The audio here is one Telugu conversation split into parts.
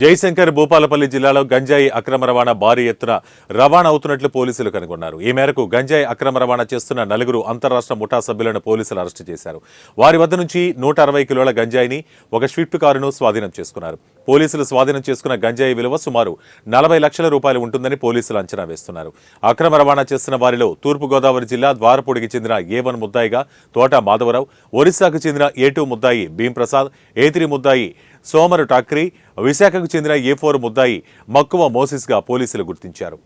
జయశంకర్ భూపాలపల్లి జిల్లాలో గంజాయి అక్రమ రవాణా భారీ ఎత్తున రవాణా అవుతున్నట్లు పోలీసులు కనుగొన్నారు. ఈ మేరకు గంజాయి అక్రమ రవాణా చేస్తున్న 4 అంతరాష్ట్ర ముఠా సభ్యులను పోలీసులు అరెస్టు చేశారు. వారి వద్ద నుంచి 160 కిలోల గంజాయిని, ఒక స్విఫ్ట్ కారును స్వాధీనం చేసుకున్నారు. పోలీసులు స్వాధీనం చేసుకున్న గంజాయి విలువ సుమారు 40 లక్షల రూపాయలు ఉంటుందని పోలీసులు అంచనా వేస్తున్నారు. అక్రమ రవాణా చేస్తున్న వారిలో తూర్పుగోదావరి జిల్లా ద్వారపూడికి చెందిన A1 ముద్దాయిగా తోట మాధవరావు, ఒరిస్సాకు చెందిన A2 ముద్దాయి భీంప్రసాద్, A3 ముద్దాయి సోమరు ఠాక్రీ, విశాఖకు చెందిన A4 ముద్దాయి మక్కువ మోసిస్గా పోలీసులు గుర్తించారు.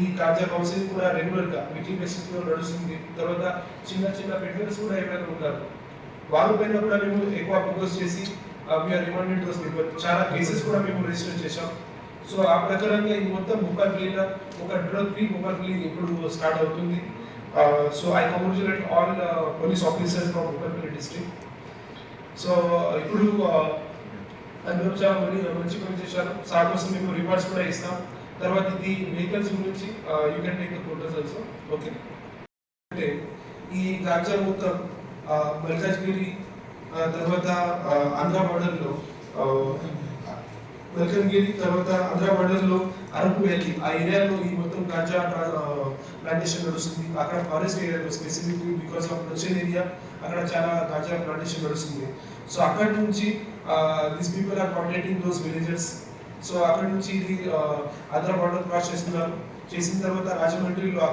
ఈ గాంజా కౌన్సిలింగ్ కూడా రెగ్యులర్ గా వీక్లీ బేసిస్ లో నడుస్తుంది. తర్వాత చిన్న చిన్న పెట్రోల్స్ కూడా ఎవరైనా ఉంటారు, వాళ్ళ పైన కూడా మేము ఎక్కువ ఫోకస్ చేసి వీఆర్ రిమాండెడ్ దోస్ పీపుల్. చాలా కేసెస్ కూడా మేము రిజిస్టర్ చేశాం. సో ఆ ప్రకారంగా ఈ మొత్తం ముప్పైపల్లిలో ఒక డ్రగ్ ఫ్రీ ముప్పైపల్లి ఇప్పుడు స్టార్ట్ అవుతుంది. So I congratulate all police officers from Muppaipalli district. So ఇప్పుడు అందరూ చాలా మంచి పని చేశారు. సార్ కోసం మేము రివార్డ్స్ కూడా ఇస్తాం. తర్వాత ఇది వెహికల్స్ గురించి you can take the photos also. Okay, అంటే ఈ గాంజా మొత్తం మల్కాజ్గిరి, తర్వాత ఆంధ్ర బార్డర్లో మల్కన్గిరి, తర్వాత ఆంధ్ర బార్డర్లో అరకు వ్యాలీ ఆ ఏరియాలో ఈ మొత్తం గాంజా ప్లాంటేషన్ నడుస్తుంది. అక్కడ ఫారెస్ట్ ఏరియాలో స్పెసిఫిక్ బికాస్ ఆఫ్ ప్రొచెన్ ఏరియా అక్కడ చాలా గాంజా ప్లాంటేషన్ నడుస్తుంది. సో అక్కడ నుంచి these people are contacting those villages. So అక్కడ నుంచి ఇది ఆంధ్ర బార్డర్ క్రాస్ చేస్తున్నారు. చేసిన తర్వాత రాజమండ్రిలో